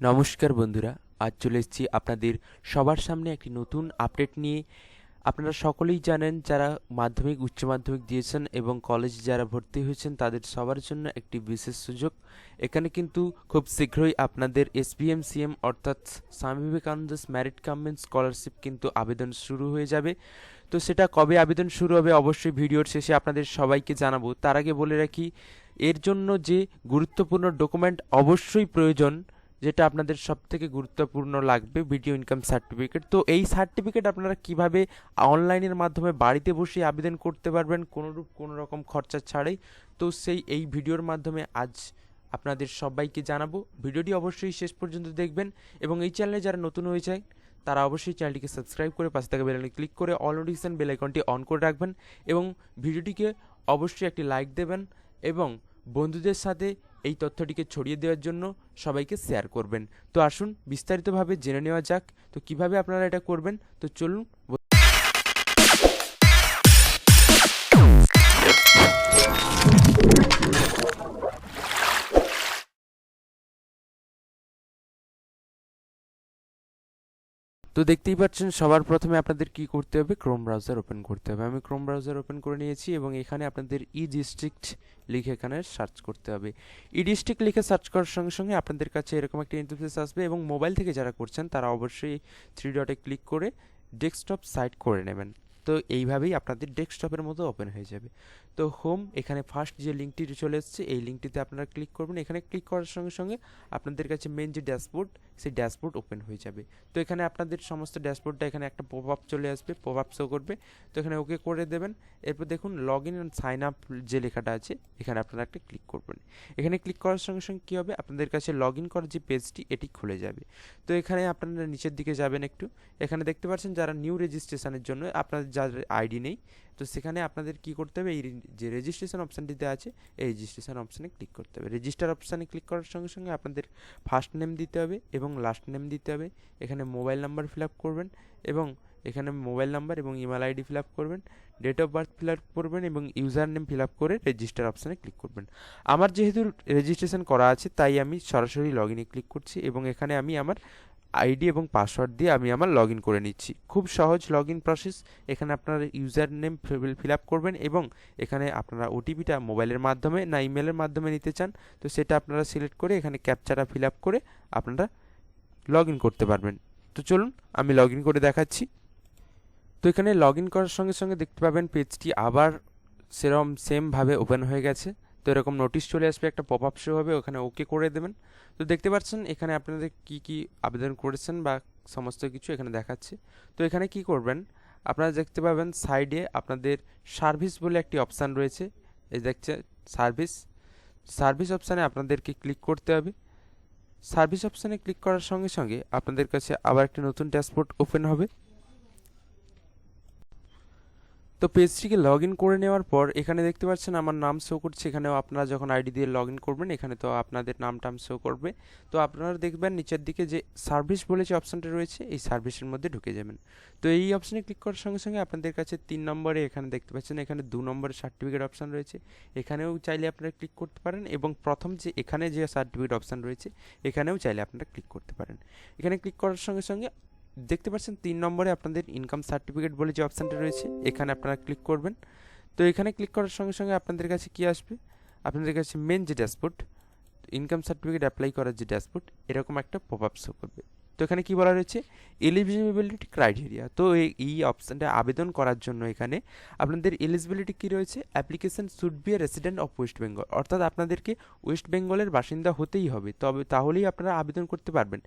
নমস্কার বন্ধুরা, আজ চলে এসেছি আপনাদের সবার সামনে একটি নতুন আপডেট নিয়ে। আপনারা সকলেই জানেন, যারা মাধ্যমিক উচ্চ মাধ্যমিক দিয়েছেন এবং কলেজে যারা ভর্তি হয়েছেন তাদের সবার জন্য একটি বিশেষ সুযোগ। এখানে কিন্তু খুব শীঘ্রই আপনাদের এসপিএমসিএম অর্থাৎ Swami Vivekananda merit comment scholarship কিন্তু আবেদন শুরু হয়ে যাবে। তো সেটা কবে আবেদন শুরু হবে অবশ্যই ভিডিওর শেষে আপনাদের সবাইকে জানাবো। তার আগে বলে রাখি, এর জন্য যে গুরুত্বপূর্ণ ডকুমেন্ট অবশ্যই প্রয়োজন, যেটা আপনাদের সবথেকে গুরুত্বপূর্ণ লাগবে, ভিডিও ইনকাম সার্টিফিকেট। তো এই সার্টিফিকেট আপনারা কিভাবে অনলাইনের মাধ্যমে বাড়িতে বসে আবেদন করতে পারবেন কোনো রকম খরচা ছাড়াই, তো এই ভিডিওর মাধ্যমে আজ আপনাদের সবাইকে জানাবো। ভিডিওটি অবশ্যই শেষ পর্যন্ত দেখবেন এবং এই চ্যানেলে যারা নতুন হয়ে যায় তারা অবশ্যই চ্যানেলটিকে সাবস্ক্রাইব করে পাশে থাকা বেল আইকনে ক্লিক করে অল নোটিফিকেশন বেল আইকনটি অন করে রাখবেন এবং ভিডিওটিকে অবশ্যই একটি লাইক দেবেন এবং বন্ধুদের সাথে এই তথ্যটিকে ছড়িয়ে দেওয়ার জন্য সবাইকে শেয়ার করবেন। তো আসুন বিস্তারিতভাবে জেনে নেওয়া যাক তো কিভাবে আপনারা এটা করবেন। তো চলুন। তো দেখতেই পাচ্ছেন, সবার প্রথমে আপনাদের কি করতে হবে, ক্রোম ব্রাউজার ওপেন করতে হবে। আমি ক্রোম ব্রাউজার ওপেন করে নিয়েছি এবং এখানে আপনাদের ই ডিস্ট্রিক্ট লিখে এখানে সার্চ করতে হবে। ই ডিস্ট্রিক্ট লিখে সার্চ করার সঙ্গে সঙ্গে আপনাদের কাছে এরকম একটা ইন্টারফেস আসবে এবং মোবাইল থেকে যারা করছেন তারা অবশ্যই থ্রি ডটে ক্লিক করে ডেস্কটপ সাইট করে নেবেন। তো এইভাবেই আপনাদের ডেস্কটপের মতো ওপেন হয়ে যাবে। তো হোম, এখানে ফার্স্ট যে লিঙ্কটি চলে এসছে এই লিঙ্কটিতে আপনারা ক্লিক করবেন। এখানে ক্লিক করার সঙ্গে সঙ্গে আপনাদের কাছে মেন যে ড্যাশবোর্ড, সেই ড্যাশবোর্ড ওপেন হয়ে যাবে। তো এখানে আপনাদের সমস্ত ড্যাশবোর্ডটা এখানে একটা পপ আপ চলে আসবে, পপ আপ শো করবে। তো এখানে ওকে করে দেবেন। এরপর দেখুন log in and sign up যে লেখাটা আছে, এখানে আপনারা একটা ক্লিক করবেন। এখানে ক্লিক করার সঙ্গে সঙ্গে কী হবে, আপনাদের কাছে লগ ইন করার যে পেজটি এটি খুলে যাবে। তো এখানে আপনারা নিচের দিকে যাবেন একটু, এখানে দেখতে পাচ্ছেন যারা নিউ রেজিস্ট্রেশনের জন্য আপনাদের যাদের আইডি নেই, তো সেখানে আপনাদের কি করতে হবে, এই যে রেজিস্ট্রেশন অপশানটিতে আছে এই রেজিস্ট্রেশন অপশানে ক্লিক করতে হবে। রেজিস্টার অপশানে ক্লিক করার সঙ্গে সঙ্গে আপনাদের ফার্স্ট নেম দিতে হবে এবং লাস্ট নেম দিতে হবে। এখানে মোবাইল নাম্বার ফিল আপ করবেন এবং এখানে মোবাইল নাম্বার এবং ইমেল আইডি ফিল আপ করবেন, date of birth fill up করবেন এবং ইউজার নেম ফিল আপ করে রেজিস্টার অপশানে ক্লিক করবেন। আমার যেহেতু রেজিস্ট্রেশন করা আছে তাই আমি সরাসরি লগ ইনে ক্লিক করছি এবং এখানে আমি আমার আইডি এবং পাসওয়ার্ড দিয়ে আমি আমার লগ ইন করে নিচ্ছি। খুব সহজ লগ ইন প্রসেস। এখানে আপনারা ইউজার নেম ফিল আপ করবেন এবং এখানে আপনারা ওটিপিটা মোবাইলের মাধ্যমে না ইমেলের মাধ্যমে নিতে চান, তো সেটা আপনারা সিলেক্ট করে এখানে ক্যাপচাটা ফিল আপ করে আপনারা লগ ইন করতে পারবেন। তো চলুন আমি লগ ইন করে দেখাচ্ছি। তো এখানে লগ ইন করার সঙ্গে সঙ্গে দেখতে পাবেন পেজটি আবার সেরকম সেমভাবে ওপেন হয়ে গেছে। তো এরকম নোটিশ চলে আসবে, একটা পপ আপ শো হবে, ওখানে ওকে করে দেবেন। তো দেখতে পাচ্ছেন এখানে আপনাদের কি কি আবেদন করেছেন বা সমস্ত কিছু এখানে দেখাচ্ছে। তো এখানে কি করবেন, আপনারা দেখতে পাবেন সাইডে আপনাদের সার্ভিস বলে একটি অপশান রয়েছে। এই দেখছে সার্ভিস, সার্ভিস অপশানে আপনাদেরকে ক্লিক করতে হবে। সার্ভিস অপশানে ক্লিক করার সঙ্গে সঙ্গে আপনাদের কাছে আবার একটি নতুন ড্যাশবোর্ড ওপেন হবে। তো পেজটিকে লগ ইন করে নেওয়ার পর এখানে দেখতে পাচ্ছেন আমার নাম শো করছে। এখানেও আপনারা যখন আইডি দিয়ে লগ ইন করবেন এখানে তো আপনাদের নাম শো করবে। তো আপনারা দেখবেন নিচের দিকে যে সার্ভিস বলে যে অপশানটা রয়েছে এই সার্ভিসের মধ্যে ঢুকে যাবেন। তো এই অপশানে ক্লিক করার সঙ্গে সঙ্গে আপনাদের কাছে 3 নম্বরে এখানে দেখতে পাচ্ছেন এখানে 2 নম্বরের সার্টিফিকেট অপশান রয়েছে, এখানেও চাইলে আপনারা ক্লিক করতে পারেন এবং প্রথম যে এখানে যে সার্টিফিকেট অপশান রয়েছে এখানেও চাইলে আপনারা ক্লিক করতে পারেন। এখানে ক্লিক করার সঙ্গে সঙ্গে দেখতে পাচ্ছেন 3 নম্বরে আপনাদের ইনকাম সার্টিফিকেট বলে যে অপশানটা রয়েছে এখানে আপনারা ক্লিক করবেন। তো এখানে ক্লিক করার সঙ্গে সঙ্গে আপনাদের কাছে কি আসবে, আপনাদের কাছে মেন যে ড্যাশবোর্ড, ইনকাম সার্টিফিকেট অ্যাপ্লাই করার যে ড্যাশবোর্ড, এরকম একটা পপ আপ শো করবে। তো এখানে কি বলা রয়েছে, এলিজিবিলিটি ক্রাইটেরিয়া। তো এই অপশানটা আবেদন করার জন্য এখানে আপনাদের এলিজিবিলিটি কী রয়েছে, application should B A resident of West Bengal, অর্থাৎ আপনাদেরকে ওয়েস্ট বেঙ্গলের বাসিন্দা হতেই হবে, তবে তাহলেই আপনারা আবেদন করতে পারবেন।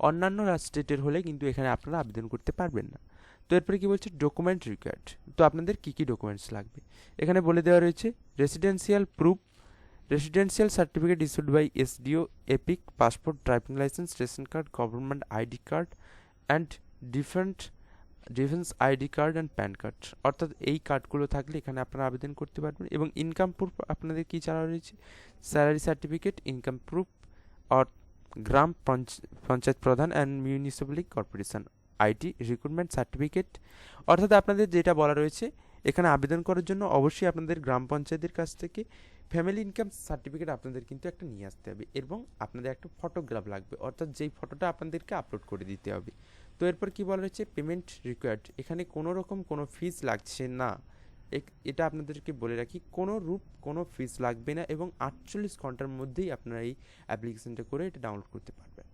অন্যান্য স্টেটের হলে কিন্তু এখানে আপনারা আবেদন করতে পারবেন না। তো এরপরে কী বলছে, ডকুমেন্ট রিকোয়ার্ড। তো আপনাদের কী কী ডকুমেন্টস লাগবে এখানে বলে দেওয়া রয়েছে, residential proof, residential certificate issued by SDO, EPIC, passport, driving license, ration card, government ID card and defence ID card and pan card. অর্থাৎ এই কার্ডগুলো থাকলে এখানে আপনারা আবেদন করতে পারবেন। এবং ইনকাম প্রুফ আপনাদের কী চাওয়া রয়েছে, salary certificate, income proof or গ্রাম পঞ্চায়েত প্রধান and municipality corporation IT recruitment certificate. অর্থাৎ আপনাদের যেটা বলা রয়েছে এখানে আবেদন করার জন্য অবশ্যই আপনাদের গ্রাম পঞ্চায়েতের কাছ থেকে ফ্যামিলি ইনকাম সার্টিফিকেট আপনাদের কিন্তু একটা নিয়ে আসতে হবে এবং আপনাদের একটা ফটোগ্রাফ লাগবে, অর্থাৎ যেই ফটোটা আপনাদেরকে আপলোড করে দিতে হবে। তো এরপর কি বলা হচ্ছে, পেমেন্ট রিকোয়ার্ড, এখানে কোনো রকম কোনো ফিস লাগছে না। এটা আপনাদেরকে বলে রাখি, কোনো ফিস লাগবে না এবং 48 ঘন্টার মধ্যেই আপনারা এই অ্যাপ্লিকেশনটা করে এটা ডাউনলোড করতে পারবেন।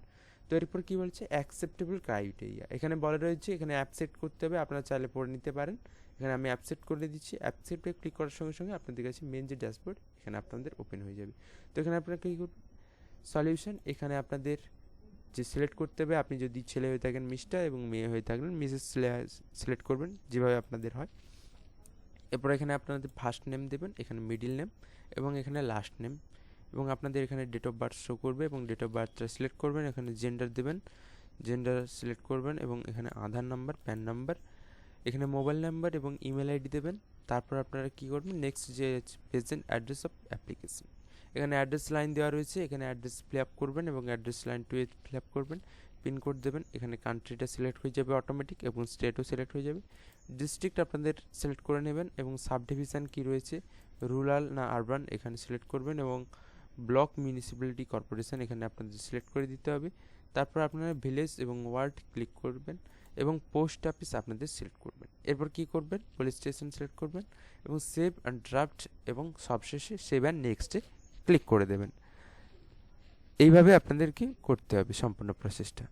তো এরপর কি বলছে, অ্যাকসেপ্টেবল ক্রাইটেরিয়া, এখানে বলা রয়েছে এখানে অ্যাপ সেট করতে হবে, আপনারা চাইলে পড়ে নিতে পারেন। এখানে আমি অ্যাপ সেট করে দিচ্ছি, অ্যাপ সেটে ক্লিক করার সঙ্গে সঙ্গে আপনাদের কাছে মেন যে ড্যাশবোর্ড এখানে আপনাদের ওপেন হয়ে যাবে। তো এখানে আপনারা ক্লিক করবেন সলিউশন, এখানে আপনাদের যে সিলেক্ট করতে হবে, আপনি যদি ছেলে হয়ে থাকেন মিস্টার এবং মেয়ে হয়ে থাকলেন মিসেস সিলেক্ট করবেন যেভাবে আপনাদের হয়। এরপর এখানে আপনাদের ফার্স্ট নেম দেবেন, এখানে মিডিল নেম এবং এখানে লাস্ট নেম, এবং আপনাদের এখানে ডেট অফ বার্থ শো করবে এবং ডেট অফ বার্থটা সিলেক্ট করবেন। এখানে জেন্ডার দেবেন, জেন্ডার সিলেক্ট করবেন এবং এখানে আধার নাম্বার, প্যান নাম্বার, এখানে মোবাইল নাম্বার এবং ইমেল আইডি দেবেন। তারপর আপনারা কী করবেন, নেক্সট যে প্রেজেন্ট অ্যাড্রেস অফ অ্যাপ্লিকেশন, এখানে অ্যাড্রেস লাইন দেওয়া রয়েছে, এখানে অ্যাড্রেস ফিল আপ করবেন এবং অ্যাড্রেস লাইন 2 ফিল আপ করবেন। পিনকোড দেবেন, এখানে কান্ট্রিটা সিলেক্ট হয়ে যাবে অটোমেটিক এবং স্টেটও সিলেক্ট হয়ে যাবে। ডিস্ট্রিক্ট আপনাদের সিলেক্ট করে নেবেন এবং সাব ডিভিশন কী রয়েছে, রুরাল না আরবান, এখানে সিলেক্ট করবেন এবং ব্লক মিউনিসিপ্যালিটি কর্পোরেশন এখানে আপনাদের সিলেক্ট করে দিতে হবে। তারপর আপনারা ভিলেজ এবং ওয়ার্ড ক্লিক করবেন এবং পোস্ট অফিস আপনাদের সিলেক্ট করবেন। এরপর কি করবেন, পুলিশ স্টেশন সিলেক্ট করবেন এবং সেভ অ্যান্ড ড্রাফট এবং সবশেষে সেভ অ্যান্ড নেক্সটে ক্লিক করে দেবেন। এইভাবে আপনাদেরকে করতে হবে সম্পূর্ণ প্রসেসটা।